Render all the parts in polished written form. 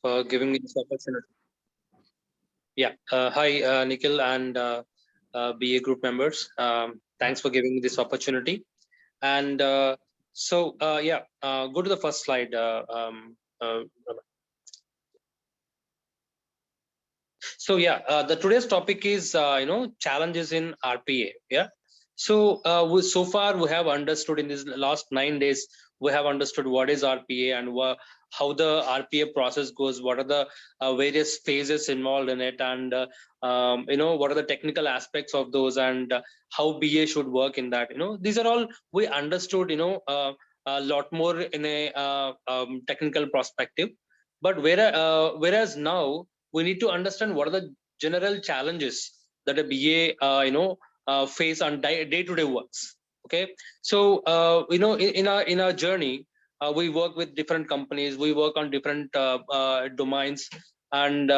for giving me this opportunity. Yeah. Hi, Nikhil and BA group members. Thanks for giving me this opportunity. And go to the first slide. The today's topic is challenges in RPA. Yeah. So far we have understood in these last 9 days we have understood what is RPA and how the RPA process goes. What are the various phases involved in it, and what are the technical aspects of those, and how BA should work in that. These are all we understood. A lot more in a technical perspective, but whereas now we need to understand what are the general challenges that a BA face on day-to-day works. Okay, so in our journey, we work with different companies, we work on different domains, and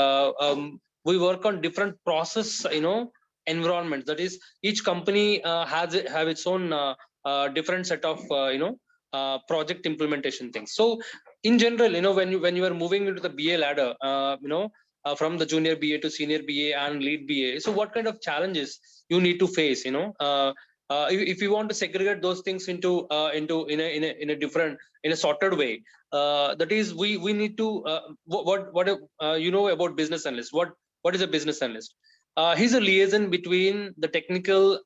we work on different process environments. That is, each company have its own different set of project implementation things. So in general, when you are moving into the BA ladder, from the junior BA to senior BA and lead BA. So what kind of challenges you need to face? If you want to segregate those things into in a different, in a sorted way, that is, we need to what about business analyst. What is a business analyst? He's a liaison between the technical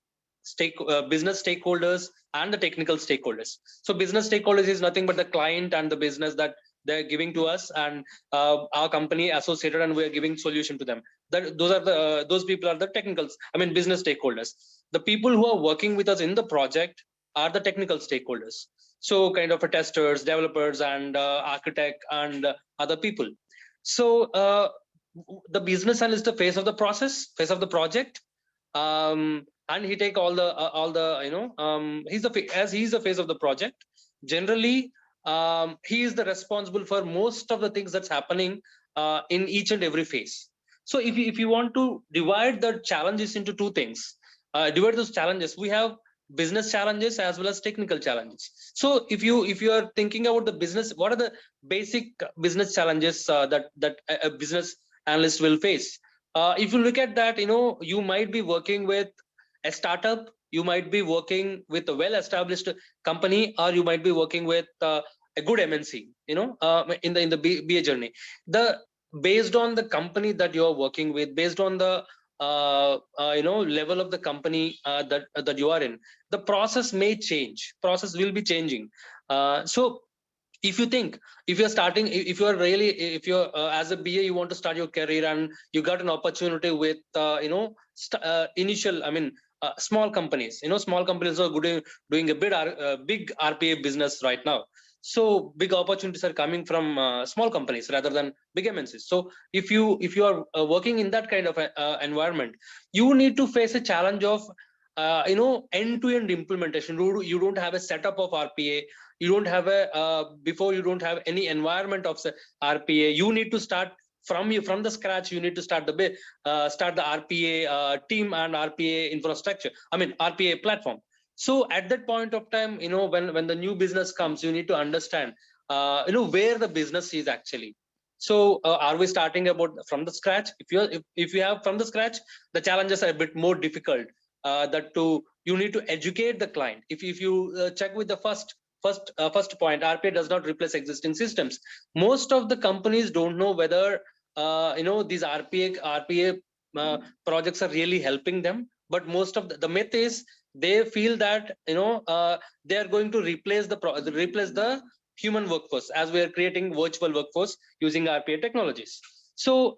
business stakeholders and the technical stakeholders. So business stakeholders is nothing but the client and the business that they're giving to us, and our company associated, and we are giving solution to them. Those people are the technicals. I mean, business stakeholders. The people who are working with us in the project are the technical stakeholders. So kind of a testers, developers, and architect, and other people. So the business analyst is the face of the process, face of the project. And he take all the he's the face of the project. Generally, he is the responsible for most of the things that's happening in each and every phase. So if you want to divide the challenges into two things, divide those challenges, we have business challenges as well as technical challenges. So if you are thinking about the business, what are the basic business challenges that a business analyst will face? If you look at that, you might be working with a startup, you might be working with a well-established company, or you might be working with a good MNC. In the BA journey, based on the company that you are working with, based on the level of the company that you are in, the process may change. Process will be changing. So if you think, if you're starting, if you're as a BA, you want to start your career, and you got an opportunity with initial, I mean, small companies. Small companies are doing a big RPA business right now. So big opportunities are coming from small companies rather than big MNCs. So if you are working in that kind of environment, you need to face a challenge of end-to-end implementation. You don't have a setup of RPA. You don't have you don't have any environment of RPA. You need to start from the scratch. You need to start the RPA team and RPA infrastructure. I mean, RPA platform. So at that point of time, when the new business comes, you need to understand where the business is actually. So are we starting from the scratch? If you have from the scratch, the challenges are a bit more difficult. You need to educate the client. If you check with the first point, RPA does not replace existing systems. Most of the companies don't know whether these RPA projects are really helping them. But most of the myth is they feel that they are going to replace the human workforce, as we are creating virtual workforce using RPA technologies. So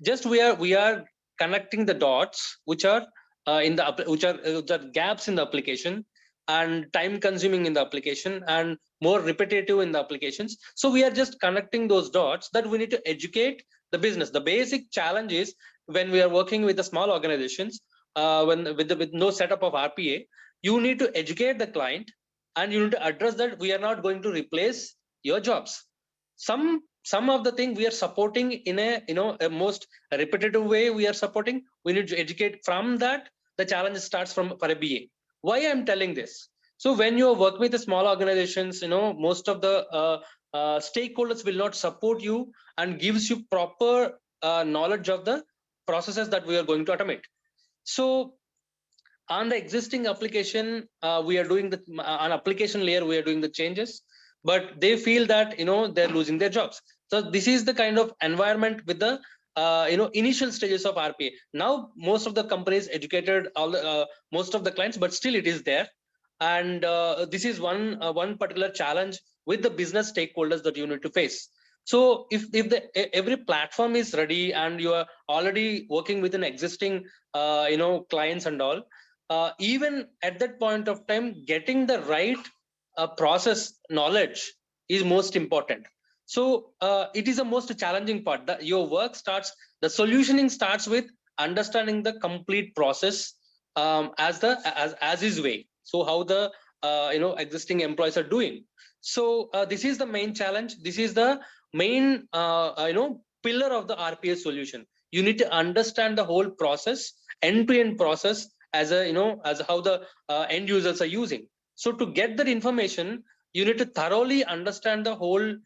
just we are connecting the dots which are which are gaps in the application, and time consuming in the application, and more repetitive in the applications. So we are just connecting those dots, that we need to educate the business. The basic challenge is, when we are working with the small organizations, with no setup of RPA, you need to educate the client, and you need to address that we are not going to replace your jobs. Some of the thing we are supporting in a most repetitive way. We are supporting. We need to educate. From that, the challenge starts for a BA. Why I'm telling this? So when you work with the small organizations, most of the stakeholders will not support you and gives you proper knowledge of the processes that we are going to automate. So on the existing application, we are doing the on application layer, we are doing the changes, but they feel that they're losing their jobs. So this is the kind of environment with the initial stages of RPA. Now most of the companies educated all the, most of the clients, but still it is there. And this is one particular challenge with the business stakeholders that you need to face. So if every platform is ready and you are already working with an existing clients and all, even at that point of time, getting the right process knowledge is most important. So it is the most challenging part. Your work starts, the solutioning starts with understanding the complete process, as is way. So how the existing employees are doing. So this is the main challenge. This is the main pillar of the RPA solution. You need to understand the whole process, end-to-end process, as as how the end users are using. So to get that information, you need to thoroughly understand the whole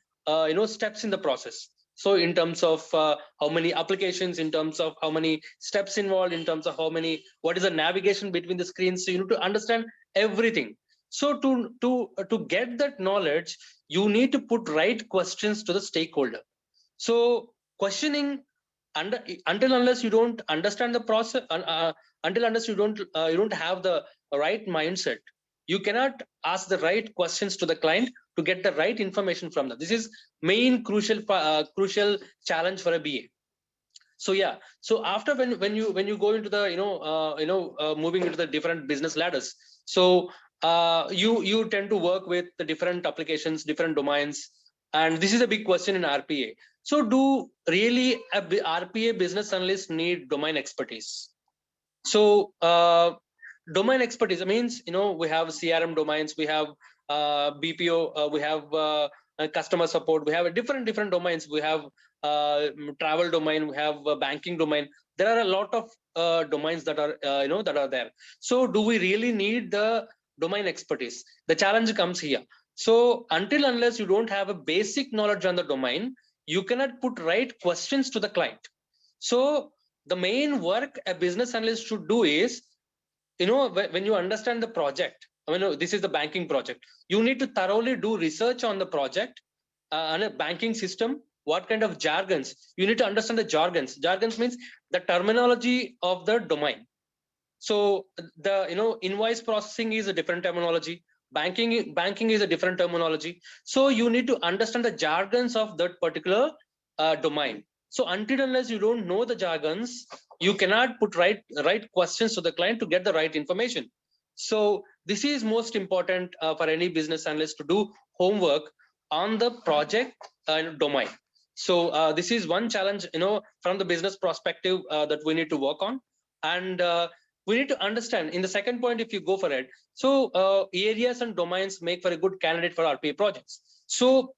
steps in the process. So in terms of how many applications, in terms of how many steps involved, in terms of how many, what is the navigation between the screens, so you need to understand everything. So to get that knowledge, you need to put right questions to the stakeholder. So questioning, until unless you don't understand the process, until unless you don't have the right mindset, you cannot ask the right questions to the client to get the right information from them. This is main crucial challenge for a BA. So yeah, so after when you go into the moving into the different business ladders, so you tend to work with the different applications, different domains, and this is a big question in RPA. So do really a RPA business analyst need domain expertise? So domain expertise means, we have CRM domains, we have BPO, we have customer support, we have a different domains, we have travel domain, we have banking domain. There are a lot of domains that are that are there. So do we really need the domain expertise? The challenge comes here. So until unless you don't have a basic knowledge on the domain, you cannot put right questions to the client. So the main work a business analyst should do is, when you understand the project, this is the banking project, you need to thoroughly do research on the project, on a banking system. What kind of jargons you need to understand? The jargons means the terminology of the domain. So the invoice processing is a different terminology, banking is a different terminology. So you need to understand the jargons of that particular domain. So until unless you don't know the jargons, you cannot put right questions to the client to get the right information. So this is most important for any business analyst to do homework on the project domain. So this is one challenge, from the business perspective, that we need to work on. And we need to understand in the second point, if you go for it, so areas and domains make for a good candidate for RPA projects. So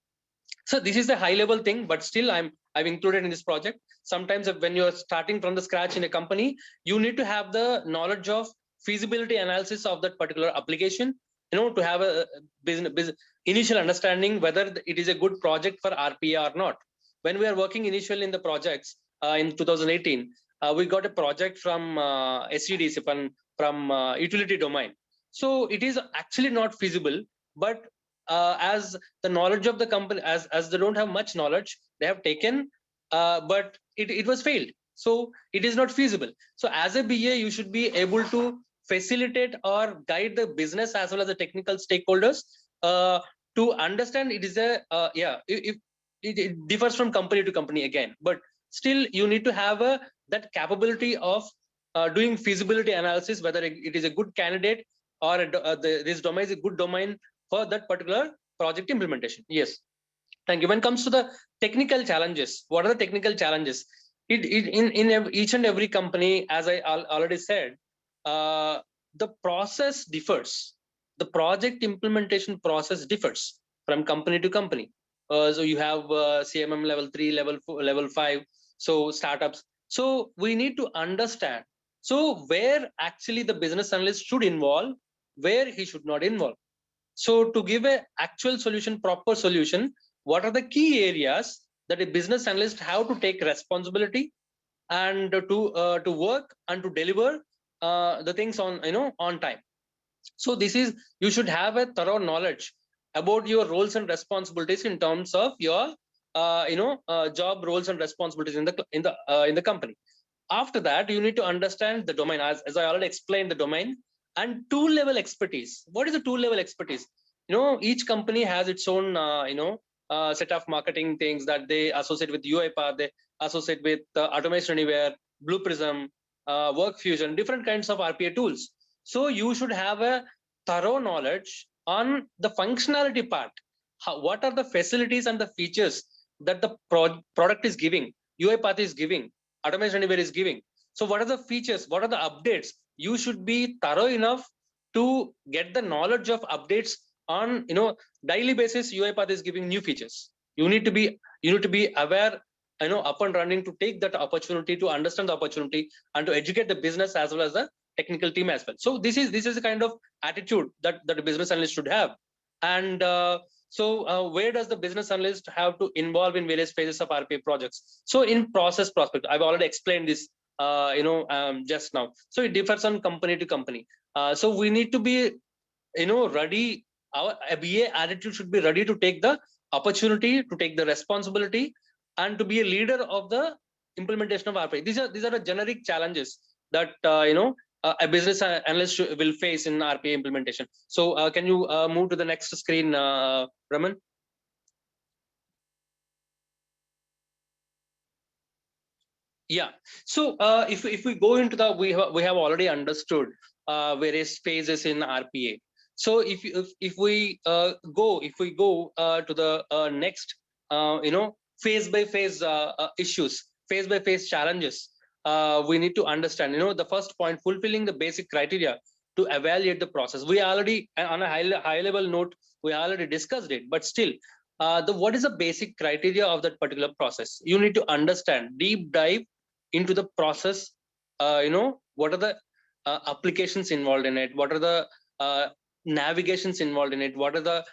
this is the high level thing, but still I've included in this project. Sometimes when you're starting from the scratch in a company, you need to have the knowledge of feasibility analysis of that particular application, to have a business initial understanding whether it is a good project for RPA or not. When we are working initially in the projects in 2018, we got a project from SCDC, from utility domain. So it is actually not feasible, but as the knowledge of the company, as they don't have much knowledge, they have taken, but it was failed. So it is not feasible. So as a BA, you should be able to facilitate or guide the business as well as the technical stakeholders to understand. It is a if it differs from company to company again, but still you need to have that capability of doing feasibility analysis, whether it is a good candidate or this domain is a good domain for that particular project implementation. Yes, thank you. When it comes to the technical challenges, what are the technical challenges? In each and every company, as I already said, the process differs. The project implementation process differs from company to company. So you have CMM level 3, level 4, level 5, so startups. So we need to understand, so where actually the business analyst should involve, where he should not involve. So to give a actual solution, proper solution, what are the key areas that a business analyst have to take responsibility and to work and to deliver the things on on time. So this is, you should have a thorough knowledge about your roles and responsibilities in terms of your job roles and responsibilities in the company. After that, you need to understand the domain, as I already explained, the domain and tool level expertise. What is the tool level expertise? Each company has its own set of marketing things that they associate with UiPath, they associate with Automation Anywhere, Blue Prism, Work Fusion, different kinds of RPA tools. So you should have a thorough knowledge on the functionality part. What are the facilities and the features that the product is giving, UiPath is giving, Automation Anywhere is giving? So what are the features? What are the updates? You should be thorough enough to get the knowledge of updates on daily basis. UiPath is giving new features. You need to be aware, up and running to take that opportunity, to understand the opportunity, and to educate the business as well as the technical team as well. So this is the kind of attitude that the business analyst should have. And where does the business analyst have to involve in various phases of RPA projects? So in process prospect, I've already explained this just now. So it differs on company to company. So we need to be ready. Our BA attitude should be ready to take the opportunity, to take the responsibility, and to be a leader of the implementation of RPA. These are the generic challenges that a business analyst will face in RPA implementation. So can you move to the next screen, Raman? Yeah. So if we go into the, we have already understood various phases in RPA. So if we go to the next phase by phase issues, phase by phase challenges, we need to understand the first point, fulfilling the basic criteria to evaluate the process. We already, on a high level note, we already discussed it, but still what is the basic criteria of that particular process? You need to understand, deep dive into the process. What are the applications involved in it? What are the navigations involved in it? What are the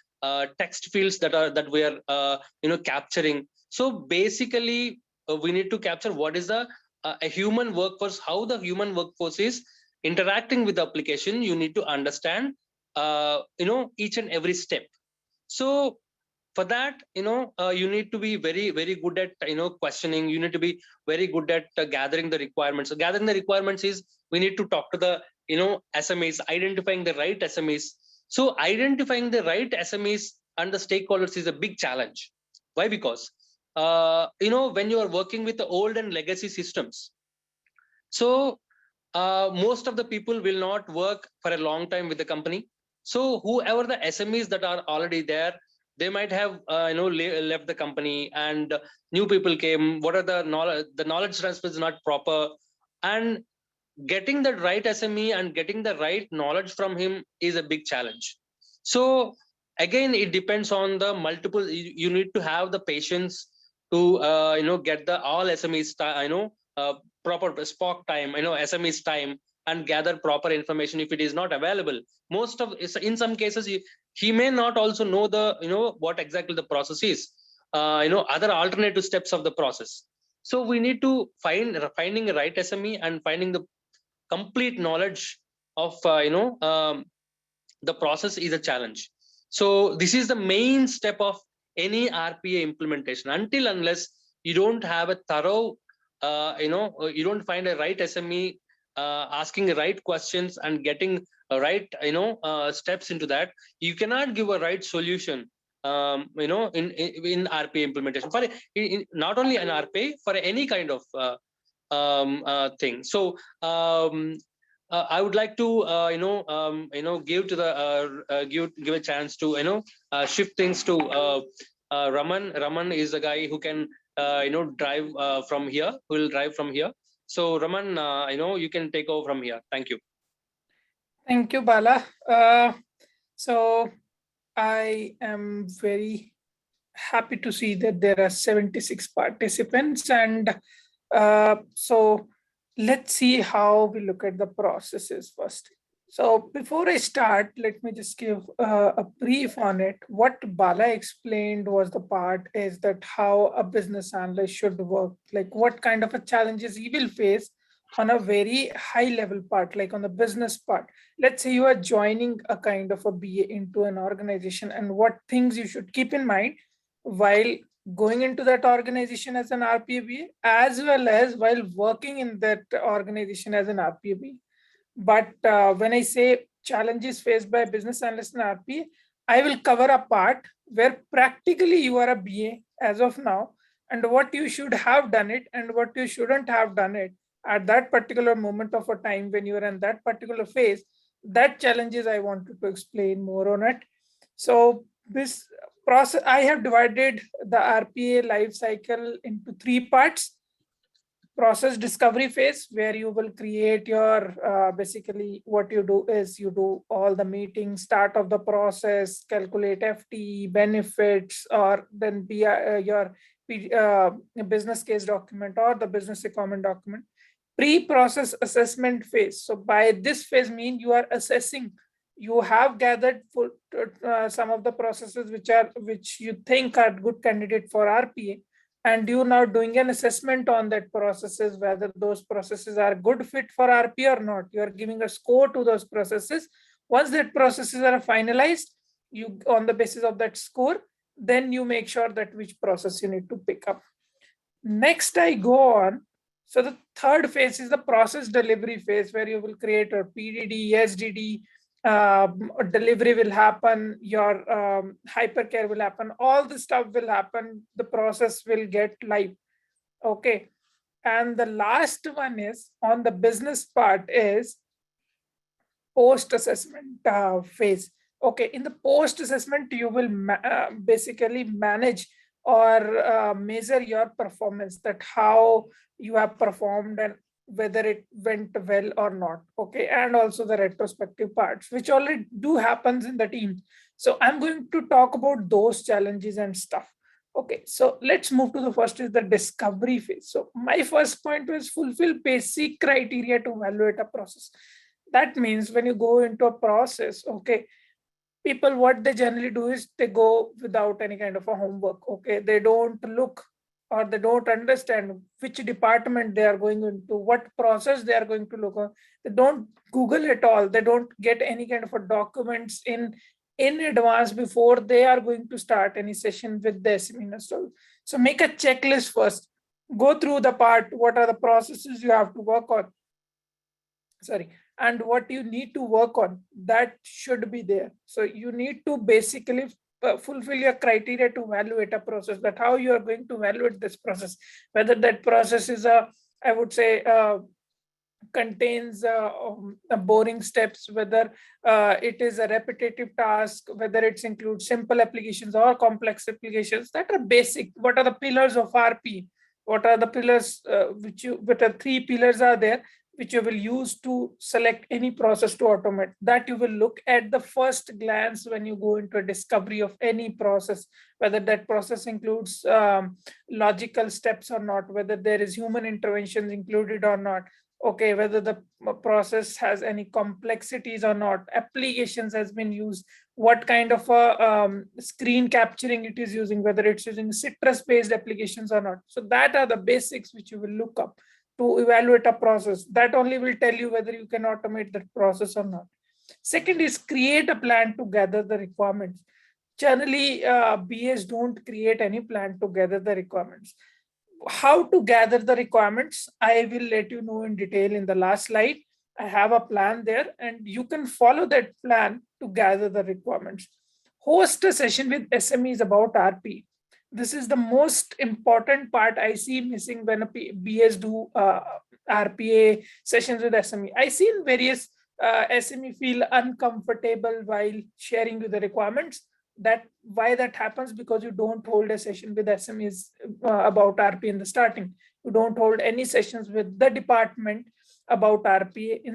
text fields that we are capturing? So basically we need to capture what is the a human workforce, how the human workforce is interacting with the application. You need to understand each and every step. So for that, you need to be very, very good at questioning. You need to be very good at gathering the requirements. So gathering the requirements is, we need to talk to the SMEs, identifying the right SMEs. So identifying the right SMEs and the stakeholders is a big challenge. Why? Because when you are working with the old and legacy systems, so most of the people will not work for a long time with the company. So whoever the SMEs that are already there, they might have left the company, and new people came. What are the knowledge transfer is not proper, and getting the right SME and getting the right knowledge from him is a big challenge. So again, it depends on the multiple. You need to have the patience to get the all SMEs proper Spock time, SMEs time, and gather proper information. If it is not available, most of, in some cases, he may not also know the what exactly the process is, other alternative steps of the process. So we need to finding a right SME and finding the complete knowledge of the process is a challenge. So this is the main step of any RPA implementation. Until unless you don't have a thorough you don't find a right SME asking the right questions and getting a right steps into that, you cannot give a right solution in RPA implementation, for not only an RPA, for any kind of thing. So I would like to give to the give a chance to shift things to Raman. Raman is the guy who can drive from here, who will drive from here. So Raman, you can take over from here. Thank you. Thank you, Bala. So I am very happy to see that there are 76 participants, and so let's see how we look at the processes first. So before I start, let me just give a brief on it. What Bala explained was the part is that how a business analyst should work, like what kind of a challenges he will face on a very high level part, like on the business part. Let's say you are joining a kind of a BA into an organization and what things you should keep in mind while going into that organization as an RPA BA, as well as while working in that organization as an RPA BA. But when I say challenges faced by business analysts and RPA, I will cover a part where practically you are a BA as of now, and what you should have done it and what you shouldn't have done it at that particular moment of a time when you are in that particular phase. That challenges I wanted to explain more on it. So this process, I have divided the RPA life cycle into three parts. Process discovery phase, where you will create your basically what you do is you do all the meetings, start of the process, calculate FT benefits, or then be your business case document or the business requirement document. Pre-process assessment phase. So by this phase mean you are assessing, you have gathered for some of the processes which you think are good candidate for RPA, and you now doing an assessment on that processes, whether those processes are good fit for RP or not. You are giving a score to those processes. Once that processes are finalized, you on the basis of that score, then you make sure that which process you need to pick up. Next, I go on. So the third phase is the process delivery phase, where you will create a PDD, SDD, delivery will happen, your hypercare will happen, all the stuff will happen, the process will get live. Okay. And the last one is on the business part is post-assessment phase. Okay, in the post-assessment, you will basically manage or measure your performance, that how you have performed and whether it went well or not. Okay, and also the retrospective parts, which already do happens in the team. So I'm going to talk about those challenges and stuff. Okay, so let's move to the first is the discovery phase. So my first point was fulfill basic criteria to evaluate a process. That means when you go into a process, okay, people, what they generally do is they go without any kind of a homework. Okay, they don't look or they don't understand which department they are going into, what process they are going to look on. They don't Google it all. They don't get any kind of a documents in advance before they are going to start any session with the SME. So make a checklist first. Go through the part, what are the processes you have to work on. Sorry, and what you need to work on, that should be there. So you need to basically fulfill your criteria to evaluate a process, that how you are going to evaluate this process, whether that process is I would say contains boring steps, whether it is a repetitive task, whether it includes simple applications or complex applications. That are basic. What are the pillars of RP? What are the pillars what are three pillars are there which you will use to select any process to automate? That you will look at the first glance when you go into a discovery of any process, whether that process includes logical steps or not, whether there is human interventions included or not. Okay, whether the process has any complexities or not, applications has been used, what kind of a screen capturing it is using, whether it's using citrus based applications or not. So that are the basics which you will look up to evaluate a process. That only will tell you whether you can automate that process or not. Second is create a plan to gather the requirements. Generally, BAs don't create any plan to gather the requirements. How to gather the requirements, I will let you know in detail in the last slide. I have a plan there and you can follow that plan to gather the requirements. Host a session with SMEs about RP. This is the most important part I see missing when a BS do RPA sessions with SME. I see in various SME feel uncomfortable while sharing you the requirements. That why that happens, because you don't hold a session with SMEs about RPA in the starting. You don't hold any sessions with the department about RPA in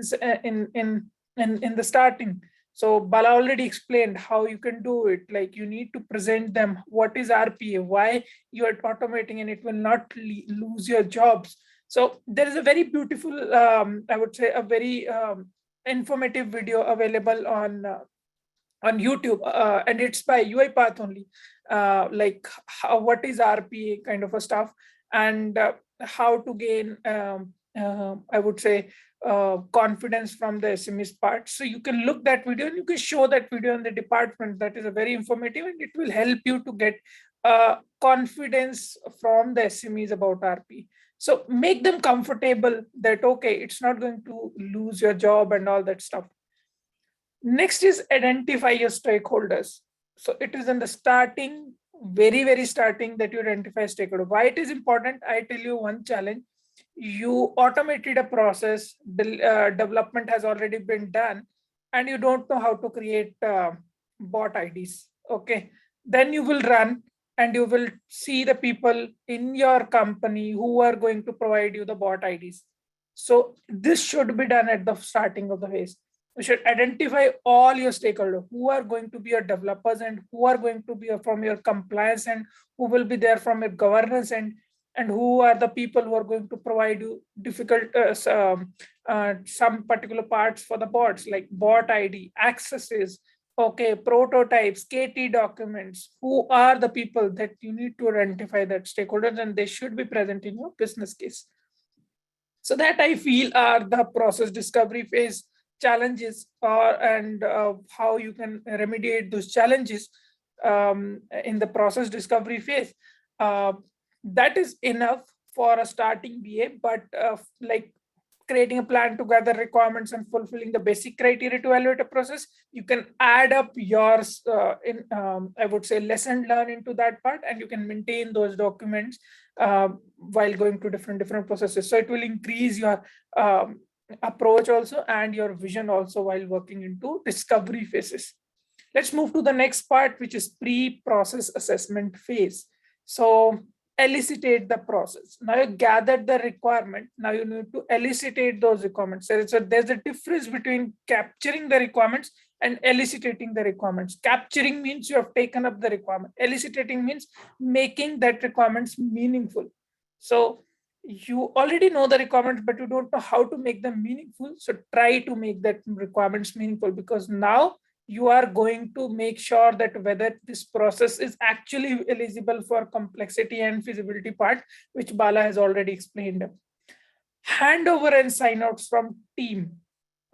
the starting. So Bala already explained how you can do it. Like you need to present them what is RPA, why you are automating, and it will not lose your jobs. So there is a very beautiful, I would say, a very informative video available on YouTube, and it's by UiPath only, like what is RPA kind of a stuff, and how to gain, I would say, confidence from the SMEs part. So you can look that video and you can show that video in the department. That is a very informative, and it will help you to get confidence from the SMEs about RP. So make them comfortable that, okay, it's not going to lose your job and all that stuff. Next is identify your stakeholders. So it is in the starting, very, very starting, that you identify stakeholder. Why it is important? I tell you one challenge. You automated a process, development has already been done, and you don't know how to create bot IDs. Okay. Then you will run and you will see the people in your company who are going to provide you the bot IDs. So this should be done at the starting of the phase. You should identify all your stakeholders, who are going to be your developers and who are going to be from your compliance and who will be there from your governance, and who are the people who are going to provide you difficult some particular parts for the bots, like bot ID, accesses, okay, prototypes, KT documents. Who are the people that you need to identify that stakeholders, and they should be present in your business case. So that I feel are the process discovery phase challenges, and how you can remediate those challenges in the process discovery phase. That is enough for a starting BA, but like creating a plan to gather requirements and fulfilling the basic criteria to evaluate a process, you can add up yours I would say, lesson learned into that part, and you can maintain those documents while going to different processes. So it will increase your approach also and your vision also while working into discovery phases. Let's move to the next part, which is pre-process assessment phase. So elicitate the process. Now you gathered the requirement. Now you need to elicitate those requirements. There's a difference between capturing the requirements and eliciting the requirements. Capturing means you have taken up the requirement. Eliciting means making that requirements meaningful. So you already know the requirements, but you don't know how to make them meaningful. So try to make that requirements meaningful, because now you are going to make sure that whether this process is actually eligible for complexity and feasibility part, which Bala has already explained. Handover and sign-outs from team.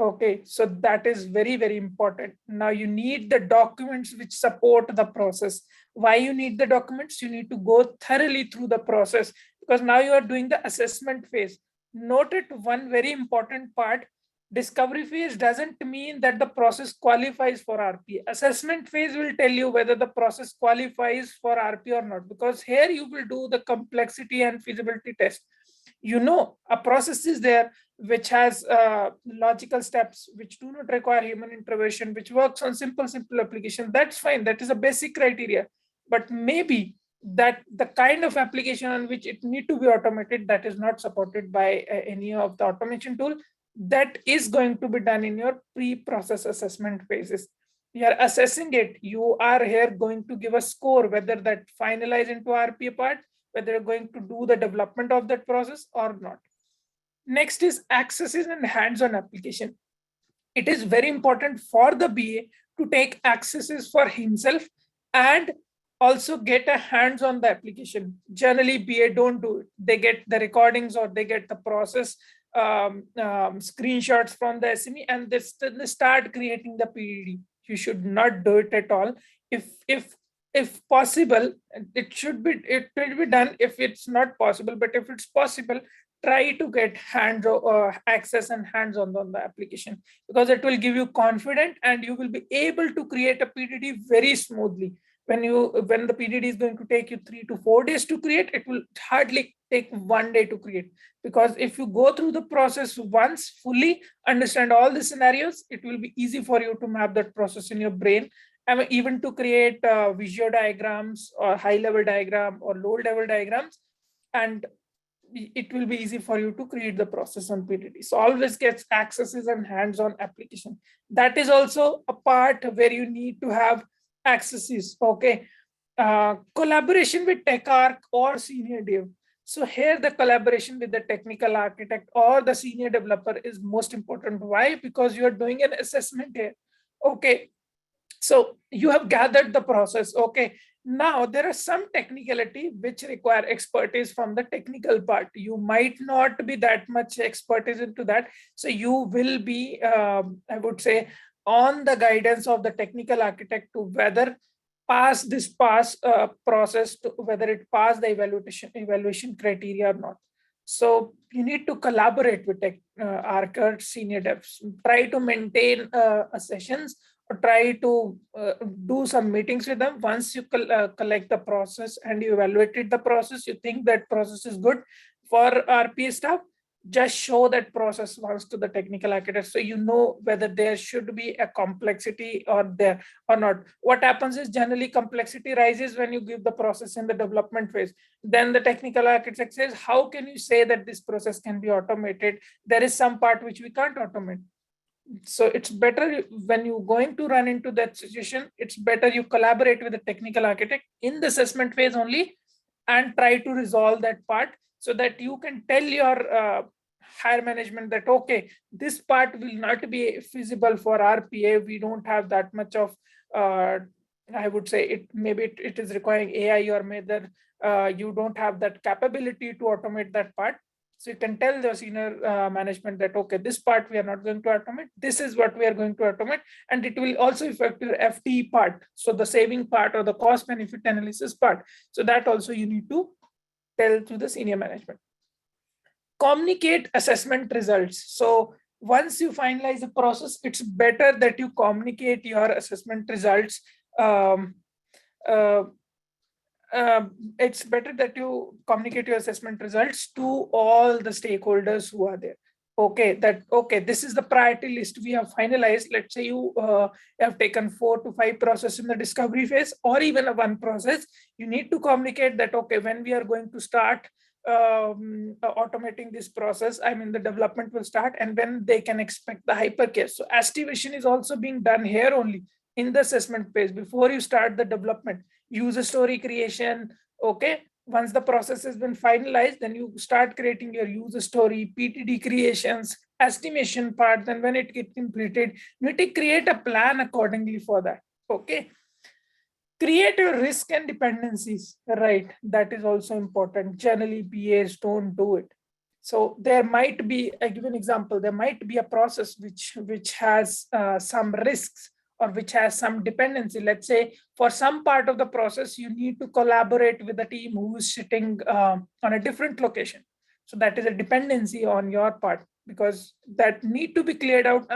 Okay, so that is very, very important. Now you need the documents which support the process. Why you need the documents? You need to go thoroughly through the process, because now you are doing the assessment phase. Note it, one very important part. Discovery phase doesn't mean that the process qualifies for RP. Assessment phase will tell you whether the process qualifies for RP or not, because here you will do the complexity and feasibility test. You know, a process is there which has logical steps which do not require human intervention, which works on simple application. That's fine. That is a basic criteria. But maybe that the kind of application on which it need to be automated, that is not supported by any of the automation tool, that is going to be done in your pre-process assessment phases. You are assessing it. You are here going to give a score, whether that finalize into RPA part, whether you're going to do the development of that process or not. Next is accesses and hands-on application. It is very important for the BA to take accesses for himself and also get a hands on the application. Generally, BA don't do it. They get the recordings or they get the process screenshots from the SME, and they start creating the PDD. You should not do it at all. If possible, it will be done. If it's not possible, but if it's possible, try to get access and hands on the application, because it will give you confidence and you will be able to create a PDD very smoothly. When the PDD is going to take you 3 to 4 days to create, it will hardly take 1 day to create. Because if you go through the process once, fully understand all the scenarios, it will be easy for you to map that process in your brain. And even to create visual diagrams or high level diagram or low level diagrams, and it will be easy for you to create the process on PDD. So always gets accesses and hands-on application. That is also a part where you need to have accesses. Okay, collaboration with tech arc or senior dev. So here the collaboration with the technical architect or the senior developer is most important. Why? Because you are doing an assessment here. Okay, so you have gathered the process. Okay, now there are some technicality which require expertise from the technical part. You might not be that much expertise into that, so you will be, I would say, on the guidance of the technical architect to whether process, to whether it pass the evaluation criteria or not. So you need to collaborate with tech senior devs. Try to maintain sessions, or try to do some meetings with them. Once you collect the process and you evaluated the process, you think that process is good for RPA staff, just show that process once to the technical architect, so you know whether there should be a complexity or there or not. What happens is generally complexity rises when you give the process in the development phase. Then the technical architect says, how can you say that this process can be automated? There is some part which we can't automate. So it's better when you're going to run into that situation, it's better you collaborate with the technical architect in the assessment phase only and try to resolve that part, so that you can tell your higher management that, okay, this part will not be feasible for RPA. We don't have that much of, I would say, it is requiring AI, or maybe you don't have that capability to automate that part. So you can tell the senior management that, okay, this part we are not going to automate. This is what we are going to automate. And it will also affect your FTE part. So the saving part or the cost benefit analysis part. So that also you need to tell to the senior management. Communicate assessment results. So once you finalize the process, it's better that you communicate your assessment results. It's better that you communicate your assessment results to all the stakeholders who are there. Okay, this is the priority list we have finalized. Let's say you have taken 4 to 5 processes in the discovery phase, or even a one process. You need to communicate that, okay, when we are going to start automating this process, I mean the development will start, and when they can expect the hypercare. So estimation is also being done here only in the assessment phase before you start the development. User story creation. Okay, once the process has been finalized, then you start creating your user story, PTD creations, estimation part. Then when it gets completed, you need to create a plan accordingly for that. Okay, create your risk and dependencies, right? That is also important. Generally BAs don't do it. So there might be, I give an example, there might be a process which has some risks, or which has some dependency. Let's say for some part of the process, you need to collaborate with the team who is sitting on a different location. So that is a dependency on your part, because that need to be cleared out,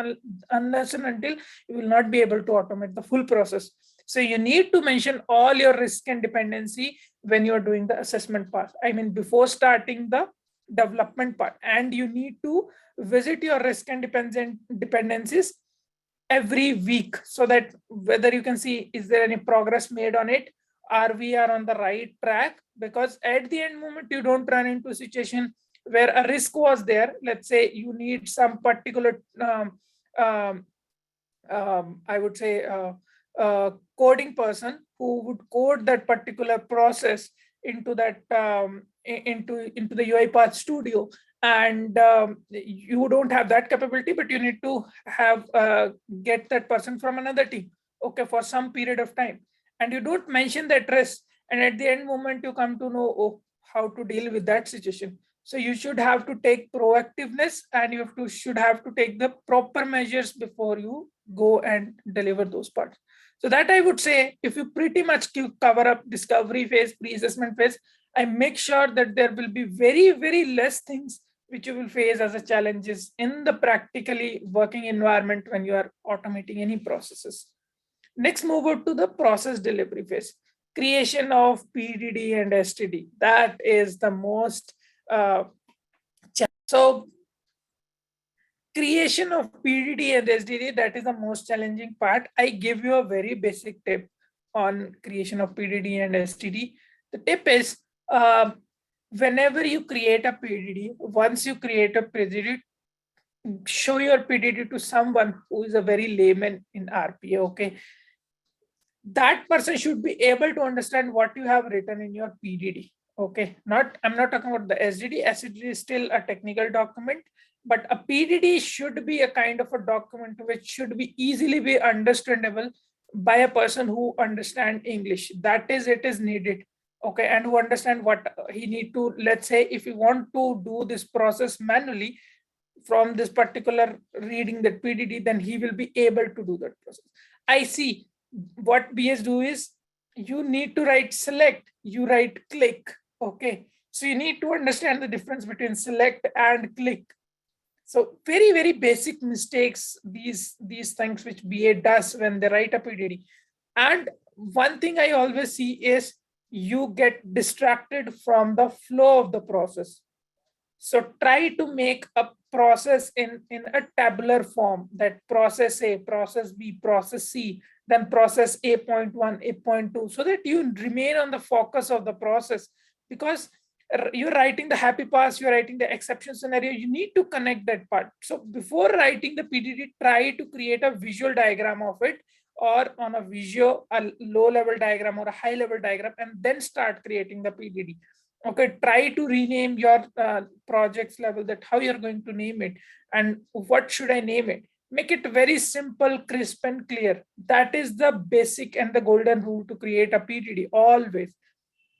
unless and until you will not be able to automate the full process. So you need to mention all your risk and dependency when you're doing the assessment part. I mean, before starting the development part, and you need to visit your risk and dependencies every week, so that whether you can see, is there any progress made on it, are we on the right track? Because at the end moment, you don't run into a situation where a risk was there. Let's say you need some particular I would say coding person who would code that particular process into that into the UiPath Studio, and you don't have that capability, but you need to have get that person from another team, okay, for some period of time, and you don't mention that risk, and at the end moment you come to know, oh, how to deal with that situation. So you should have to take proactiveness, and you should have to take the proper measures before you go and deliver those parts. So that I would say, if you pretty much cover up discovery phase, pre-assessment phase, I make sure that there will be very, very less things which you will face as a challenges in the practically working environment when you are automating any processes. Next, move over to the process delivery phase. Creation of PDD and STD. That is the most so creation of PDD and SDD, that is the most challenging part. I give you a very basic tip on creation of PDD and STD. The tip is, whenever you create a PDD, once you create a PDD, show your PDD to someone who is a very layman in RPA, okay? That person should be able to understand what you have written in your PDD, Okay, I'm not talking about the SDD. SDD is still a technical document, but a PDD should be a kind of a document which should be easily be understandable by a person who understand English. That is, it is needed. Okay, and who understand what he need to, let's say, if you want to do this process manually from this particular reading that PDD, then he will be able to do that process. I see what BS do is you need to write select, you write click. Okay, so you need to understand the difference between select and click. So very basic mistakes, these things which BA does when they write a PDD. And one thing I always see is you get distracted from the flow of the process. So try to make a process in a tabular form, that process A, process B, process C, then process A.1, A.2, so that you remain on the focus of the process. Because you're writing the happy pass, you're writing the exception scenario, you need to connect that part. So before writing the PDD, try to create a visual diagram of it, or on a visual, a low level diagram or a high level diagram, and then start creating the PDD. Okay, try to rename your projects level, that how you're going to name it and what should I name it. Make it very simple, crisp and clear. That is the basic and the golden rule to create a PDD always.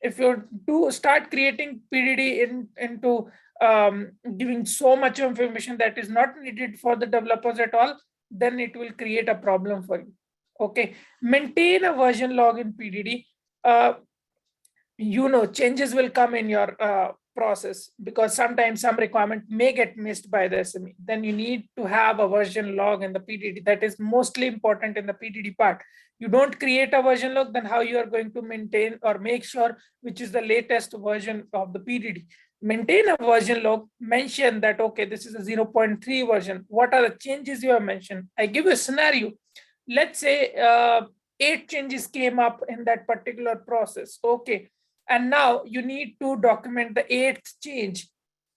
If you do start creating PDD into giving so much information that is not needed for the developers at all, then it will create a problem for you. Okay, maintain a version log in PDD. Changes will come in your process, because sometimes some requirement may get missed by the SME. Then you need to have a version log in the PDD. That is mostly important in the PDD part. You don't create a version log, then how you are going to maintain or make sure which is the latest version of the PDD. Maintain a version log, mention that, okay, this is a 0.3 version. What are the changes you have mentioned? I give you a scenario. Let's say 8 changes came up in that particular process. Okay, and now you need to document the 8th change.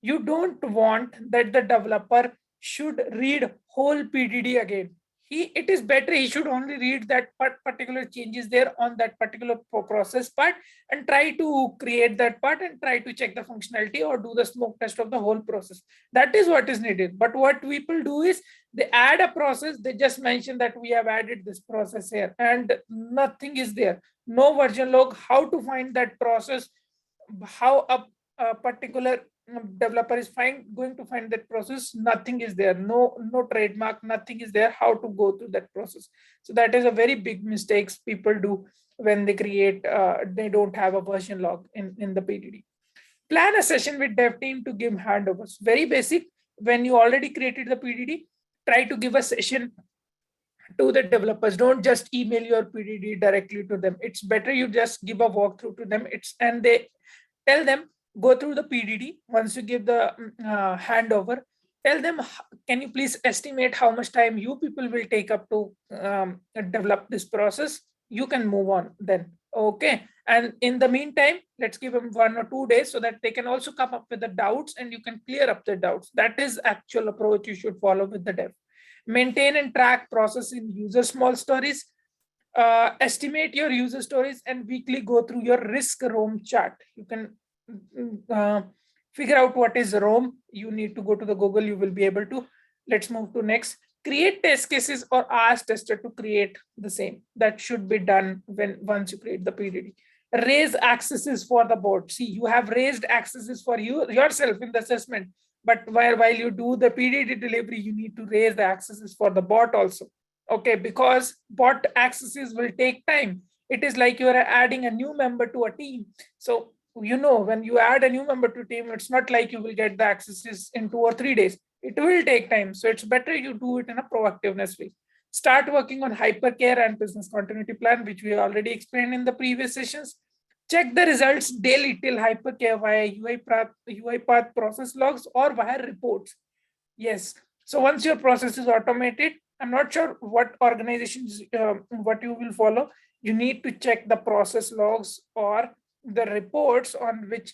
You don't want that the developer should read whole PDD again. It is better he should only read that particular changes there on that particular process part, and try to create that part and try to check the functionality or do the smoke test of the whole process. That is what is needed. But what people do is they add a process, they just mention that we have added this process here, and nothing is there. No version log, how to find that process, how a particular developer is going to find that process, nothing is there. No trademark, nothing is there how to go through that process. So that is a very big mistakes people do when they create, they don't have a version log in the PDD. Plan a session with dev team to give handovers. Very basic. When you already created the PDD, try to give a session to the developers. Don't just email your PDD directly to them. It's better you just give a walkthrough to them. And they tell them, go through the PDD. Once you give the handover, tell them, can you please estimate how much time you people will take up to develop this process? You can move on then. Okay. And in the meantime, let's give them 1 or 2 days so that they can also come up with the doubts and you can clear up the doubts. That is actual approach you should follow with the dev. Maintain and track process in user small stories. Estimate your user stories and weekly go through your risk ROM chart. You can figure out what is ROM. You need to go to the Google, you will be able to. Let's move to next. Create test cases or ask tester to create the same. That should be done once you create the PDD. Raise accesses for the board. See, you have raised accesses for yourself in the assessment, but while you do the PDD delivery, you need to raise the accesses for the bot also. Okay, because bot accesses will take time. It is like you are adding a new member to a team. So, when you add a new member to a team, it's not like you will get the accesses in 2 or 3 days. It will take time. So it's better you do it in a proactiveness way. Start working on hypercare and business continuity plan, which we already explained in the previous sessions. Check the results daily till hypercare via UiPath process logs or via reports. Yes. So once your process is automated, I'm not sure what organizations, what you will follow. You need to check the process logs or the reports on which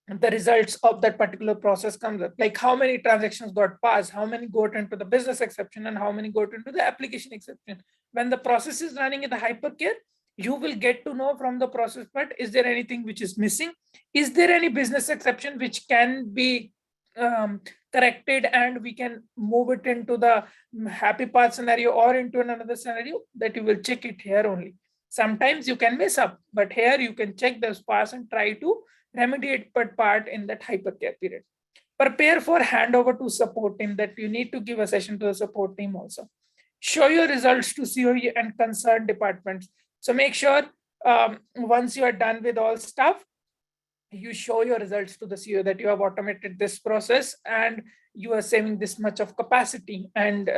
the results of that particular process comes up. Like how many transactions got passed, how many got into the business exception, and how many got into the application exception. When the process is running in the hypercare, You will get to know from the process part, is there anything which is missing? Is there any business exception which can be corrected and we can move it into the happy path scenario or into another scenario? That you will check it here only. Sometimes you can mess up, but here you can check those parts and try to remediate that part in that hypercare period. Prepare for handover to support team, that you need to give a session to the support team also. Show your results to COE and concerned departments. So make sure once you are done with all stuff, you show your results to the CEO that you have automated this process and you are saving this much of capacity. And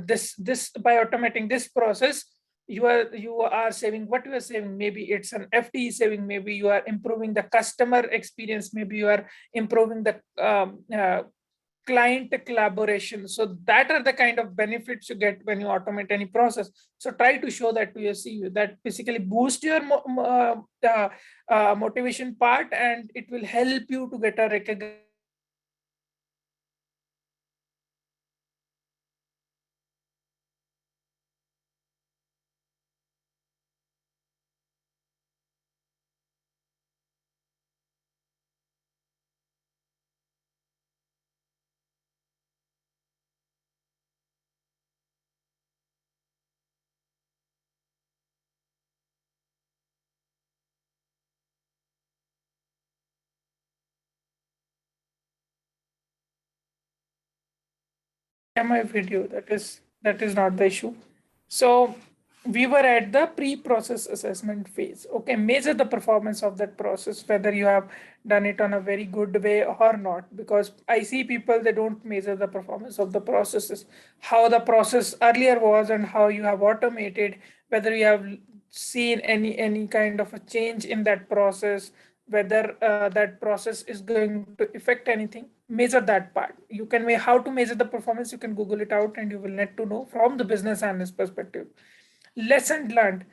this by automating this process, you are saving what you are saving. Maybe it's an FTE saving, maybe you are improving the customer experience, maybe you are improving the client collaboration. So that are the kind of benefits you get when you automate any process. So try to show that to your CEO. That basically boost your motivation part, and it will help you to get a recognition. My video, that is not the issue. So we were at the pre-process assessment phase. Okay, measure the performance of that process, whether you have done it on a very good way or not, because I see people, they don't measure the performance of the processes, how the process earlier was and how you have automated, whether you have seen any kind of a change in that process, whether that process is going to affect anything. Measure that part. You can how to measure the performance, you can Google it out and you will need to know from the business analyst perspective. Lesson learned.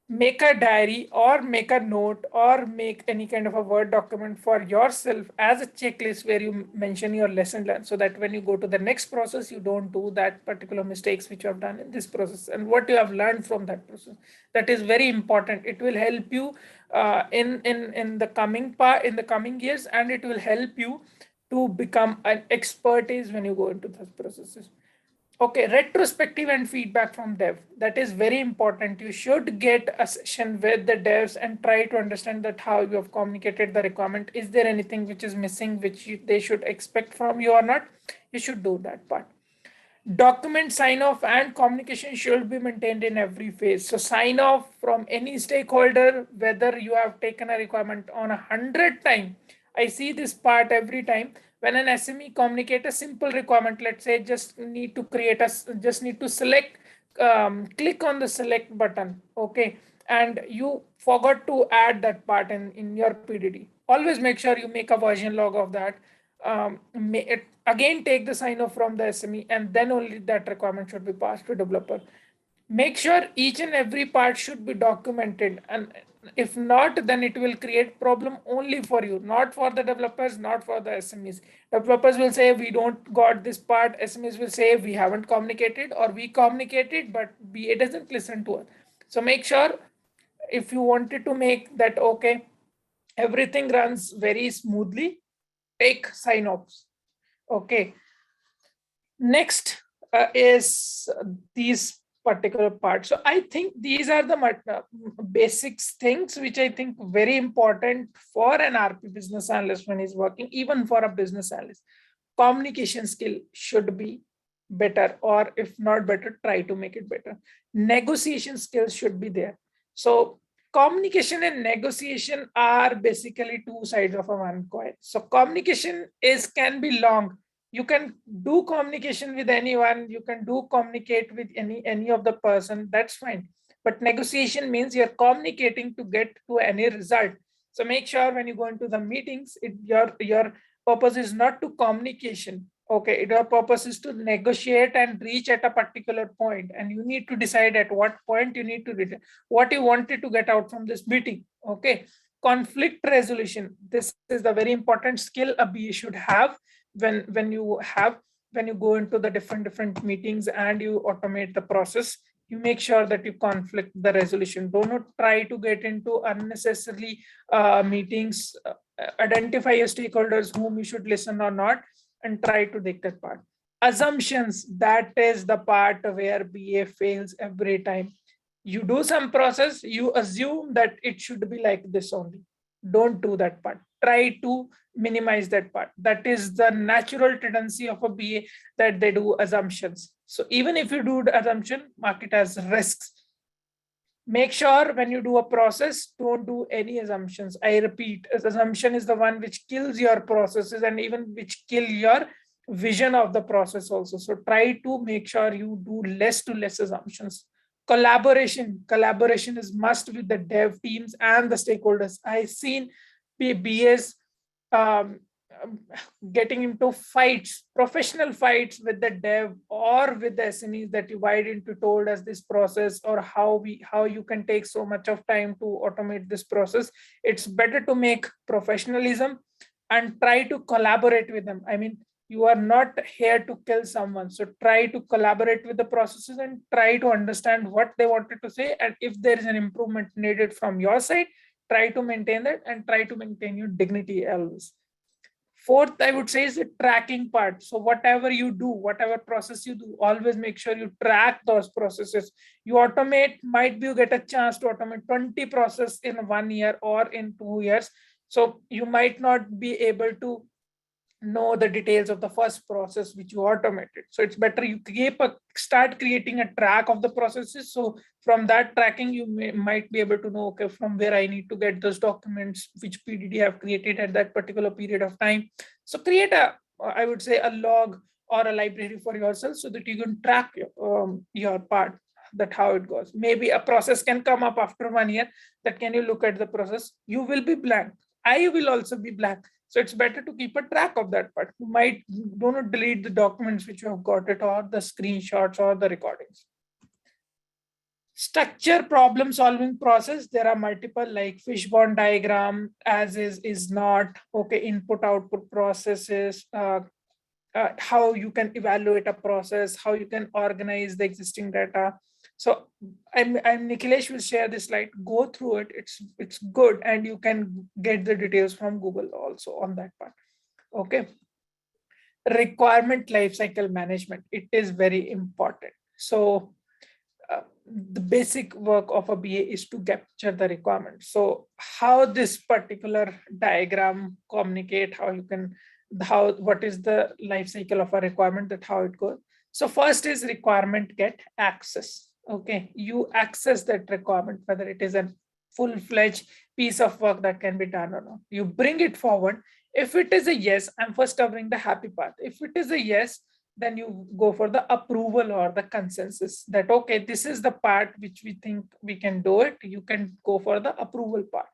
Make a diary or make a note or make any kind of a Word document for yourself as a checklist where you mention your lesson learned, so that when you go to the next process, you don't do that particular mistakes which you have done in this process and what you have learned from that process. That is very important. It will help you in the coming part, in the coming years, and it will help you to become an expertise when you go into those processes. Okay, retrospective and feedback from dev. That is very important. You should get a session with the devs and try to understand that how you have communicated the requirement. Is there anything which is missing, which they should expect from you or not? You should do that part. Document sign off and communication should be maintained in every phase. So sign off from any stakeholder, whether you have taken a requirement on 100 times. I see this part every time when an SME communicate a simple requirement. Let's say just need to create a, just need to select, click on the select button. Okay, and you forgot to add that part in your PDD. Always make sure you make a version log of that. Again, take the sign off from the SME, and then only that requirement should be passed to developer. Make sure each and every part should be documented, and if not, then it will create problem only for you, not for the developers, not for the SMEs. Developers will say we don't got this part, SMEs will say we haven't communicated, or we communicated but BA doesn't listen to us. So make sure, if you wanted to make that okay, everything runs very smoothly, take sign offs. Okay, next is these particular parts. So I think these are the basics things which I think very important for an RP business analyst when he's working, even for a business analyst. Communication skill should be better, or if not better, try to make it better. Negotiation skills should be there. So communication and negotiation are basically two sides of a one coin. So communication is can be long. You can do communication with anyone, you can do communicate with any of the person, that's fine. But negotiation means you're communicating to get to any result. So make sure when you go into the meetings, your purpose is not to communication. Okay, your purpose is to negotiate and reach at a particular point, and you need to decide at what point you need to reach, what you wanted to get out from this meeting. Okay, conflict resolution, this is the very important skill a BA should have when you go into the different meetings and you automate the process. you make sure that you conflict the resolution. Do not try to get into unnecessarily meetings. Identify your stakeholders whom you should listen or not, and try to take that part. Assumptions, that is the part where BA fails every time. You do some process, you assume that it should be like this only. Don't do that part. Try to minimize that part. That is the natural tendency of a BA, that they do assumptions. So even if you do the assumption, mark it as risks. Make sure when you do a process, don't do any assumptions. I repeat, assumption is the one which kills your processes and even which kill your vision of the process also. So try to make sure you do less to less assumptions. Collaboration is must with the dev teams and the stakeholders. I've seen BAs um, getting into fights, professional fights with the dev or with the SMEs, that why didn't you told us this process, or how you can take so much of time to automate this process. It's better to make professionalism and try to collaborate with them. I mean, you are not here to kill someone. So try to collaborate with the processes and try to understand what they wanted to say. And if there is an improvement needed from your side, try to maintain that and try to maintain your dignity always. Fourth, I would say, is the tracking part. So whatever you do, whatever process you do, always make sure you track those processes. You automate, might be you get a chance to automate 20 process in 1 year or in 2 years. So you might not be able to know the details of the first process which you automated. So it's better you start creating a track of the processes. So from that tracking, you might be able to know, okay, from where I need to get those documents, which PDD have created at that particular period of time. So create I would say, a log or a library for yourself so that you can track your part, that how it goes. Maybe a process can come up after 1 year, that can you look at the process, you will be blank. I will also be blank. So it's better to keep a track of that part. You might do not delete the documents which you have got it, or the screenshots or the recordings. Structure problem solving process. There are multiple, like fishbone diagram, as is not, okay, input output processes, how you can evaluate a process, how you can organize the existing data. So I'm Nikhilesh will share this slide. Go through it. It's good, and you can get the details from Google also on that part. Okay. Requirement lifecycle management. It is very important. So the basic work of a BA is to capture the requirement. So how this particular diagram communicate, how you can, what is the life cycle of a requirement, that how it goes. So first is requirement get access. Okay, you access that requirement, whether it is a full-fledged piece of work that can be done or not. You bring it forward. If it is a yes, I'm first covering the happy part. If it is a yes, then you go for the approval or the consensus, that okay, this is the part which we think we can do it. You can go for the approval part.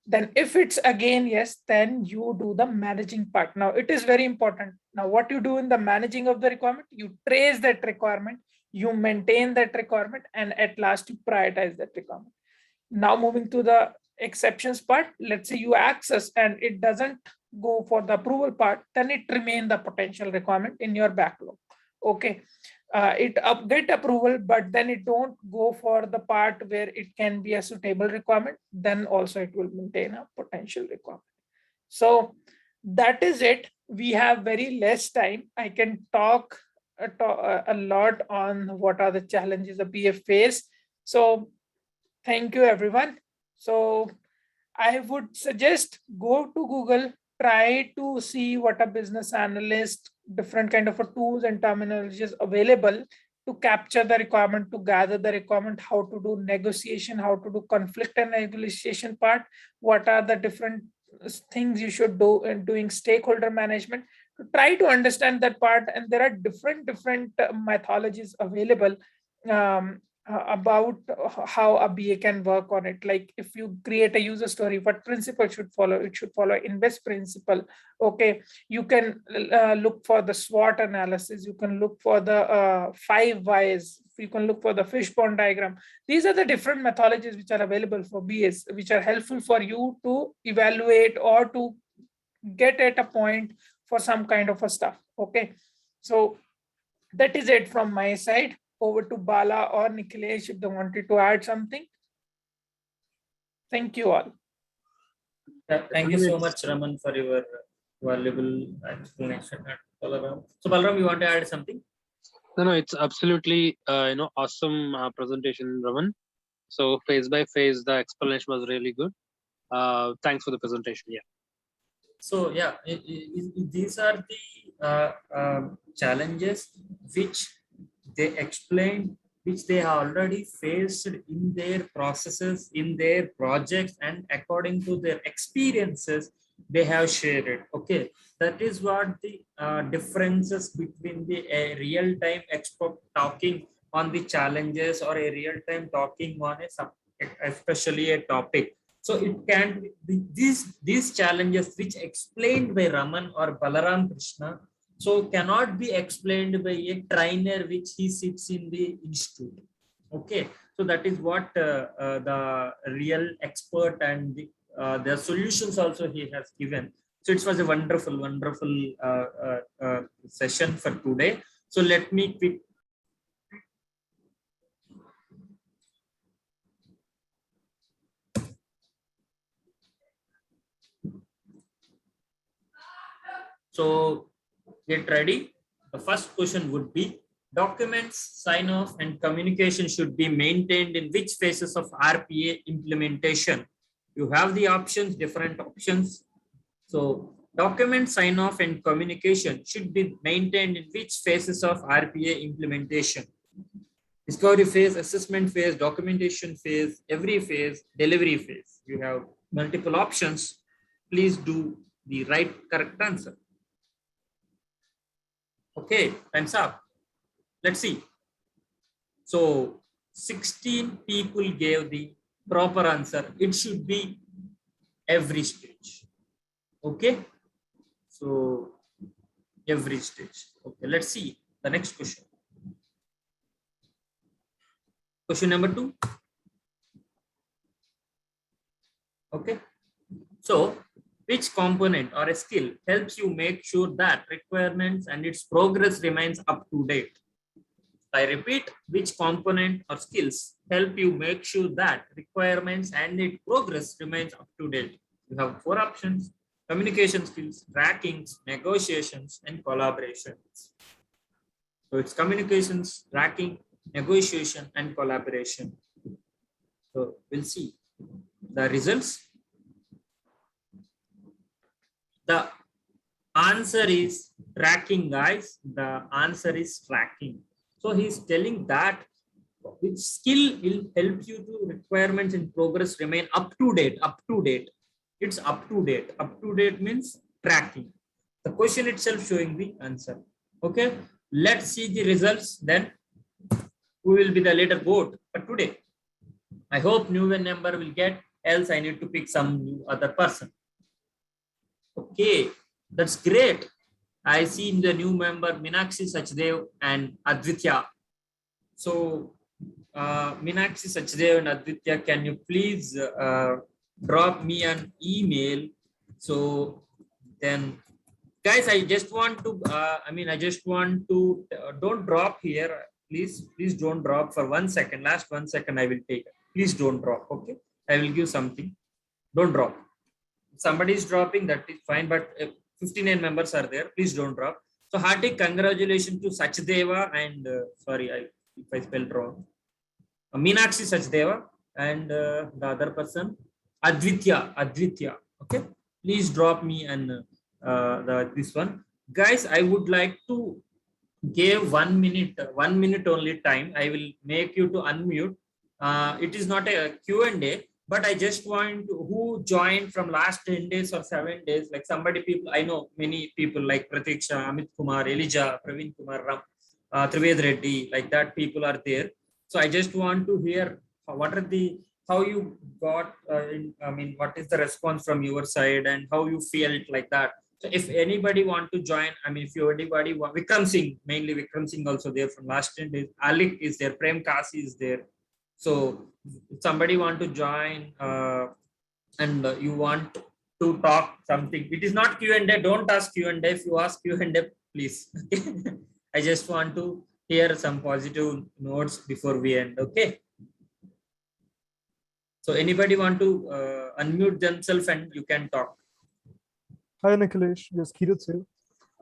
Then if it's again yes, then you do the managing part. Now it is very important. Now what you do in the managing of the requirement, you trace that requirement, you maintain that requirement, and at last you prioritize that requirement. Now moving to the exceptions part. Let's say you access and it doesn't go for the approval part, then it remains the potential requirement in your backlog. Okay, it get approval, but then it don't go for the part where it can be a suitable requirement, then also it will maintain a potential requirement. So that is it. We have very less time. I can talk a lot on what are the challenges the BA face. So thank you, everyone. So I would suggest go to Google, try to see what a business analyst, different kind of a tools and terminologies available to capture the requirement, to gather the requirement, how to do negotiation, how to do conflict and negotiation part, what are the different things you should do in doing stakeholder management, to try to understand that part. And there are different methodologies available about how a BA can work on it. Like if you create a user story, what principle should follow? It should follow invest principle. Okay, you can look for the SWOT analysis. You can look for the 5 whys. You can look for the fishbone diagram. These are the different methodologies which are available for BAs, which are helpful for you to evaluate or to get at a point for some kind of a stuff. Okay, so that is it from my side. over to Bala or Nikhilesh if they wanted to add something. Thank you all. Thank you so much, Raman, for your valuable explanation. Balaram. So, Balaram, you want to add something? No, it's absolutely awesome presentation, Raman. So phase by phase, the explanation was really good. Thanks for the presentation. Yeah. So yeah, these are the challenges which they explained, which they have already faced in their processes, in their projects, and according to their experiences, they have shared it. Okay, that is what the differences between the real-time expert talking on the challenges or a real-time talking on especially a topic. So it can be these challenges which explained by Raman or Balaram Krishna, so cannot be explained by a trainer which he sits in the institute. Okay, so that is what the real expert and the solutions also he has given. So it was a wonderful session for today. So let me quick. So get ready. The first question would be documents, sign off, and communication should be maintained in which phases of RPA implementation? You have the options, different options. So document sign off and communication should be maintained in which phases of RPA implementation? Discovery phase, assessment phase, documentation phase, every phase, delivery phase. You have multiple options. Please do the right correct answer. Okay, time's up. Let's see. So 16 people gave the proper answer. It should be every stage. Okay. So every stage. Okay, let's see the next question. Question number 2. Okay. So which component or a skill helps you make sure that requirements and its progress remains up to date? I repeat, which component or skills help you make sure that requirements and its progress remains up to date? You have 4 options: communication skills, trackings, negotiations, and collaborations. So it's communications, tracking, negotiation, and collaboration. So we'll see the results. The answer is tracking, guys. The answer is tracking. So he's telling that which skill will help you to requirements in progress remain up to date. Up to date. It's up to date. Up to date means tracking. The question itself showing the answer. Okay. Let's see the results. Then who will be the leaderboard for today? I hope new member will get. Else I need to pick some new other person. Okay, that's great. I see in the new member Meenakshi Sachdev and Advitya. So Meenakshi Sachdev and Advitya, can you please drop me an email? So then, guys, I just want to don't drop here. Please don't drop for 1 second. Last 1 second I will take. Please don't drop. Okay, I will give something. Don't drop. Somebody is dropping, that is fine, but 59 members are there. Please don't drop. So hearty congratulations to Sachdeva and sorry if I spelled wrong, Meenakshi Sachdeva and the other person Advitya. Okay, please drop me and this one, guys. I would like to give 1 minute only time. I will make you to unmute. It is not a Q&A, but I just want who joined from last 10 days or 7 days, like somebody people, I know many people like Pratiksha, Amit Kumar, Elijah, Praveen Kumar, Ram, Trived Reddy, like that people are there. So I just want to hear how you got, what is the response from your side and how you felt like that. So if anybody want to join, if anybody want, Vikram Singh, mainly Vikram Singh also there from last 10 days, Alik is there, Prem Kasi is there. So if somebody want to join and you want to talk something, it is not Q&A. Don't ask Q&A. If you ask Q&A, please. I just want to hear some positive notes before we end. Okay. So anybody want to unmute themselves and you can talk. Hi, Nikhilesh. Yes, Kirat here.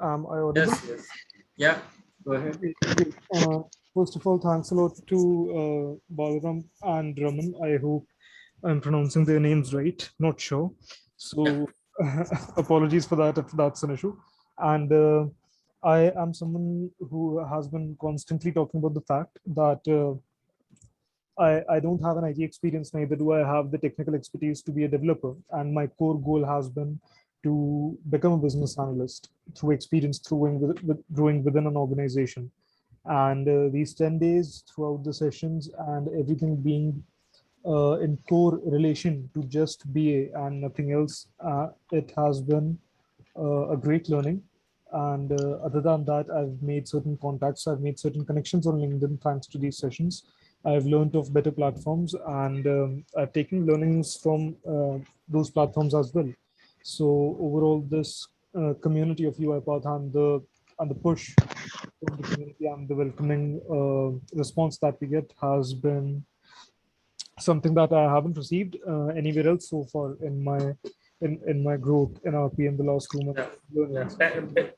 Am I audible? Yes, yes. Yeah, go ahead. Great. First of all, thanks a lot to Balaram and Raman. I hope I'm pronouncing their names right. Not sure. So apologies for that if that's an issue. And I am someone who has been constantly talking about the fact that I don't have an IT experience, neither do I have the technical expertise to be a developer. And my core goal has been to become a business analyst through experience growing within an organization. And these 10 days throughout the sessions and everything being in core relation to just BA and nothing else, it has been a great learning. And other than that, I've made certain contacts, I've made certain connections on LinkedIn thanks to these sessions. I've learned of better platforms, and I've taken learnings from those platforms as well. So overall, this community of UiPath and the push from the community and the welcoming response that we get has been something that I haven't received anywhere else so far in my growth in RP in the last 2 months. Yeah.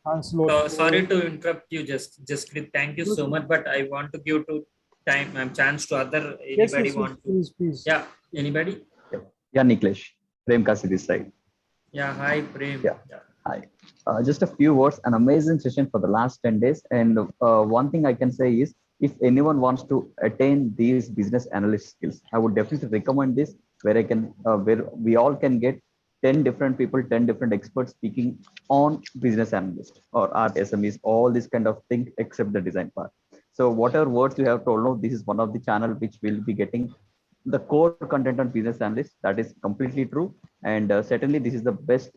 Thanks a lot. Sorry to interrupt you. Just thank you so much. But I want to give to time and chance to other. Anybody Yes, want please, please. to? Yeah. Anybody? Yeah, Nikhilesh. Prem Kasi this side. Yeah. Hi, Prem. Yeah. Hi. Just a few words. An amazing session for the last 10 days. And one thing I can say is, if anyone wants to attain these business analyst skills, I would definitely recommend this, where where we all can get 10 different people, 10 different experts speaking on business analyst or art SMEs, all this kind of thing except the design part. So whatever words you have told now, this is one of the channel which will be getting the core content on business analyst. That is completely true. And certainly this is the best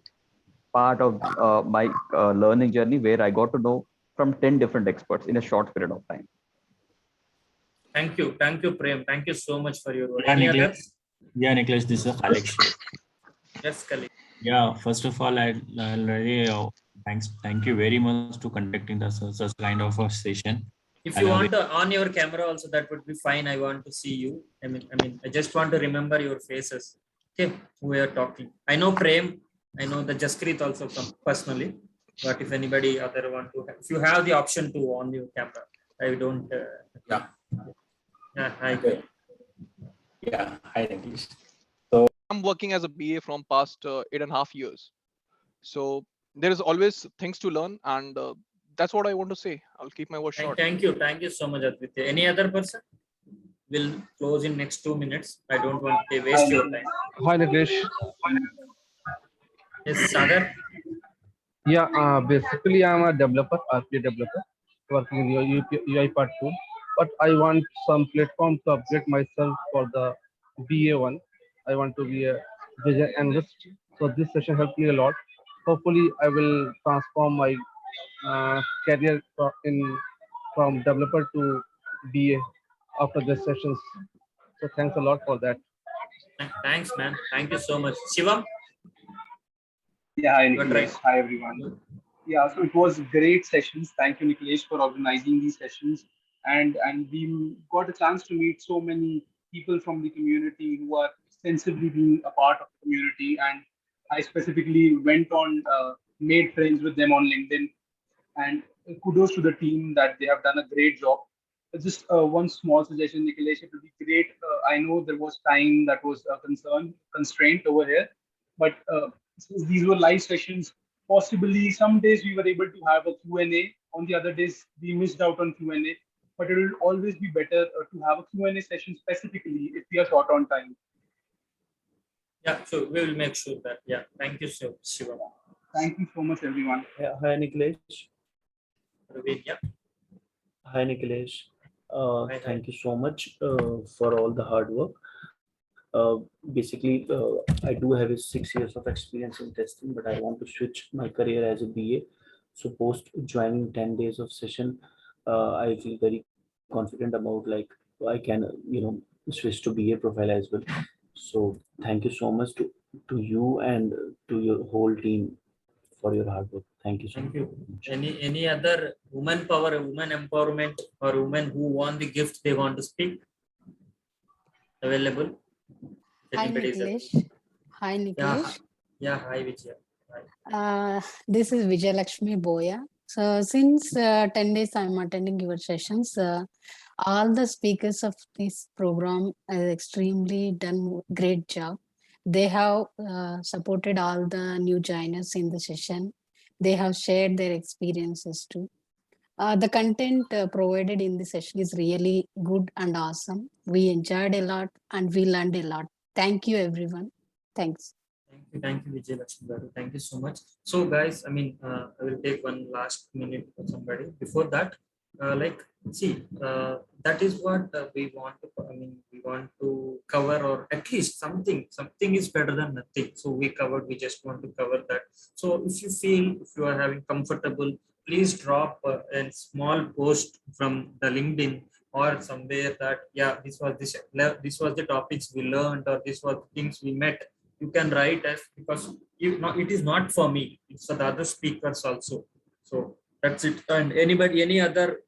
part of my learning journey, where I got to know from 10 different experts in a short period of time. Thank you, Prem. Thank you so much for your word. Yeah, Any Nikhilesh. others? Yeah, Nicholas, this is Alex. Yes, Kali. Yeah, first of all, I really thank you very much to conducting the such kind of a session. If And you want to on your camera also, that would be fine. I want to see you. I just want to remember your faces. Okay, we are talking. I know Prem. I know the Jaskrit also from personally. But if anybody other want to, if you have the option to on your camera, I don't. yeah. Yeah. Hi. Okay. Yeah, hi, Nicholas. I'm working as a BA from past 8.5 years. So there is always things to learn, and that's what I want to say. I'll keep my words short. Thank you so much, Aditya. Any other person? Will close in next 2 minutes. I don't want to waste your time. Hi, Nikhilesh. Yes, Sagar. Yeah, basically I'm a developer, RPA developer, working in UiPath 2. But I want some platform to upgrade myself for the BA one. I want to be a business analyst. So this session helped me a lot. Hopefully, I will transform my career from developer to BA after this sessions. So thanks a lot for that. Thanks, man. Thank you so much. Shivam? Yeah, hi, Nikhilesh. Hi, everyone. Yeah, so it was great sessions. Thank you, Nikhilesh, for organizing these sessions. And we got a chance to meet so many people from the community who are extensively being a part of the community. And I specifically went on, made friends with them on LinkedIn. And kudos to the team that they have done a great job. Just one small suggestion, Nikhilesh, it would be great. I know there was time that was a constraint over here, but since these were live sessions, possibly some days we were able to have a Q&A. On the other days, we missed out on Q&A. But it will always be better to have a Q&A session specifically if we are short on time. Yeah, so we will make sure that. Yeah, thank you so much, Shivam. Thank you so much, everyone. Yeah, hi Nikhilesh. Yeah. Hi Nikhilesh. Hi. Thank you so much for all the hard work. Basically, I do have 6 years of experience in testing, but I want to switch my career as a BA. So post joining 10 days of session, I feel very confident about like I can switch to BA profile as well. So thank you so much to you and to your whole team for your hard work. Thank you so Thank much. you. Any other woman power, woman empowerment, or women who won the gift they want to speak? Available? Hi, Anybody is Niklesh. Hi, yeah, Niklesh. hi Vijaya. Hi. This is Vijayalakshmi Boya. So since 10 days I'm attending your sessions, all the speakers of this program have extremely done great job. They have supported all the new joiners in the session. They have shared their experiences too. The content provided in the session is really good and awesome. We enjoyed a lot and we learned a lot. Thank you, everyone. Thanks. Thank you, Vijay Lakshmi Garu. Thank you so much. So, guys, I mean, I will take one last minute for somebody. Before that, that is what we want to. I mean, we want to cover, or at least something. Something is better than nothing. So we covered. We just want to cover that. So if you feel, if you are having comfortable, please drop a small post from the LinkedIn or somewhere that this was the topics we learned, or this was things we met. You can write as, because it is not for me, it's for the other speakers also. So that's it. And anybody, any other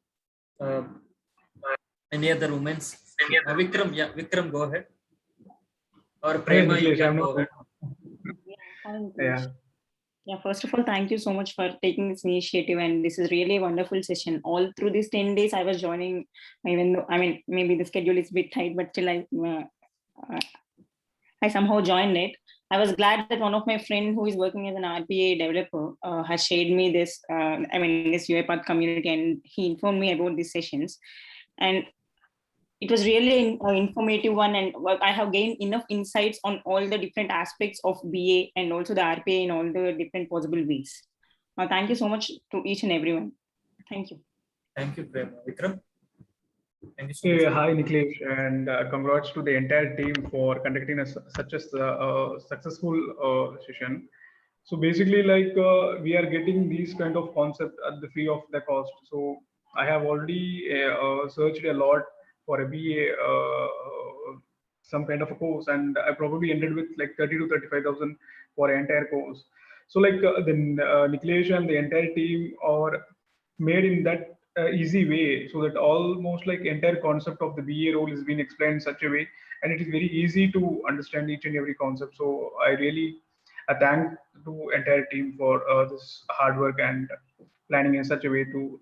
women's, Vikram, go ahead, or Prema, you can go ahead. Yeah, first of all, thank you so much for taking this initiative, and this is really a wonderful session. All through these 10 days I was joining, even though, I mean, maybe the schedule is a bit tight, but still I somehow joined it. I was glad that one of my friends who is working as an RPA developer has shared me this, this UiPath community, and he informed me about these sessions. And it was really an informative one, and I have gained enough insights on all the different aspects of BA and also the RPA in all the different possible ways. Thank you so much to each and everyone. Thank you. Thank you, Prema. Vikram? Thank you so much. Hi, Niklesh, and congrats to the entire team for conducting such a successful session. So basically, we are getting these kind of concept at the free of the cost. So I have already searched a lot for a BA, some kind of a course, and I probably ended with like 30 to 35,000 for an entire course. So Niklesh and the entire team are made in that easy way, so that almost like entire concept of the BA role is being explained in such a way, and it is very easy to understand each and every concept. So I really thank to entire team for this hard work and planning in such a way to,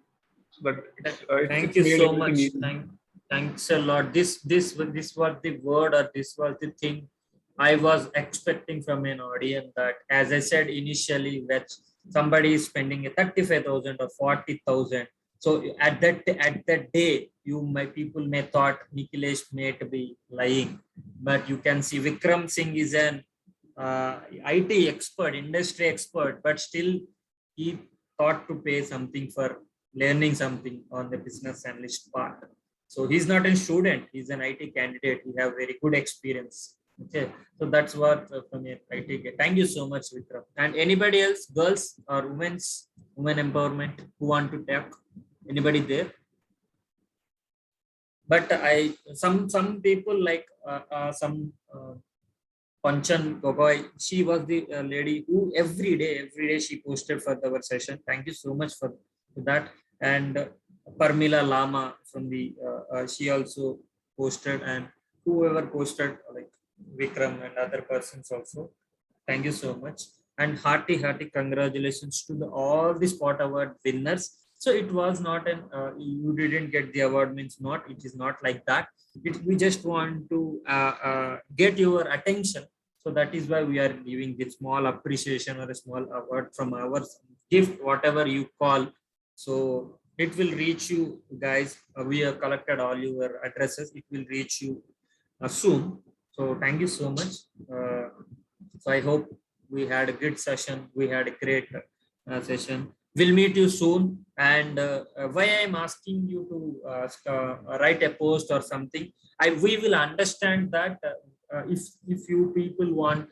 so that Thank it's you made so everything much. easy. Thanks a lot. This was the word, or this was the thing I was expecting from an audience, that, as I said initially, that somebody is spending 35,000 or 40,000. So at that day, people may thought Nikhilesh may be lying, but you can see Vikram Singh is an IT expert, industry expert, but still he thought to pay something for learning something on the business analyst part. So he's not a student, he's an IT candidate. He have very good experience. Okay, so that's what from it I take it. Thank you so much, Vikram. And anybody else, girls or women empowerment, who want to talk? Anybody there? But some people like some Panchan Gogoi, she was the lady who every day she posted for our session. Thank you so much for that. And Parmila Lama from the she also posted, and whoever posted, like Vikram and other persons also. Thank you so much, and hearty congratulations to all the spot award winners. So it was not an you didn't get the award means not, it is not like that. We just want to get your attention. So that is why we are giving this small appreciation or a small award from our gift, whatever you call. So it will reach you guys. We have collected all your addresses. It will reach you soon. So thank you so much. So I hope we had a good session. We had a great session. We'll meet you soon. And why I'm asking you to write a post or something, we will understand that if you people want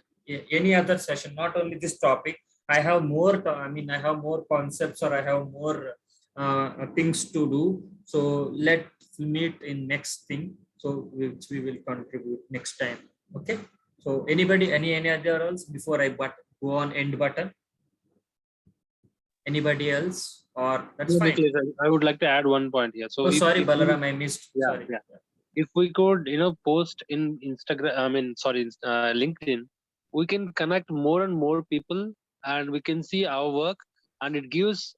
any other session, not only this topic, I have more. I have more concepts, or I have more things to do. So let's meet in next thing. So which we will contribute next time. Okay. So anybody, any other else before I go on end button? Anybody else? Or that's Yeah, fine. Nicholas, I would like to add one point here. So Oh, sorry, if Balaram, I missed. yeah, Sorry. yeah. If we could, post in Instagram, LinkedIn, we can connect more and more people, and we can see our work, and it gives,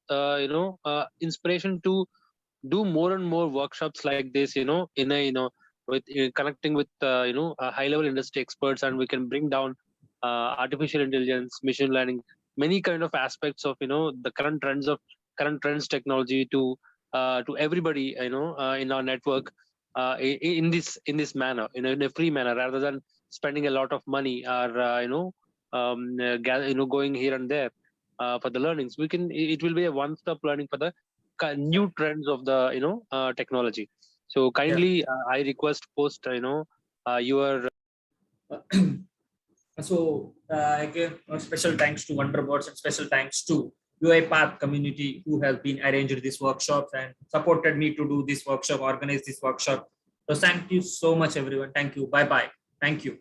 inspiration to do more and more workshops like this, in a, with connecting with, high level industry experts, and we can bring down artificial intelligence, machine learning, many kind of aspects of, the current trends technology to everybody, in our network, in this manner, in a free manner, rather than spending a lot of money, or going here and there for the learnings. It will be a one-stop learning for the new trends of the, technology. So kindly, I request post, your So again, special thanks to Wonderbots and special thanks to UiPath community who have been arranged these workshops and supported me to do this workshop, organize this workshop. So thank you so much, everyone. Thank you. Bye bye. Thank you.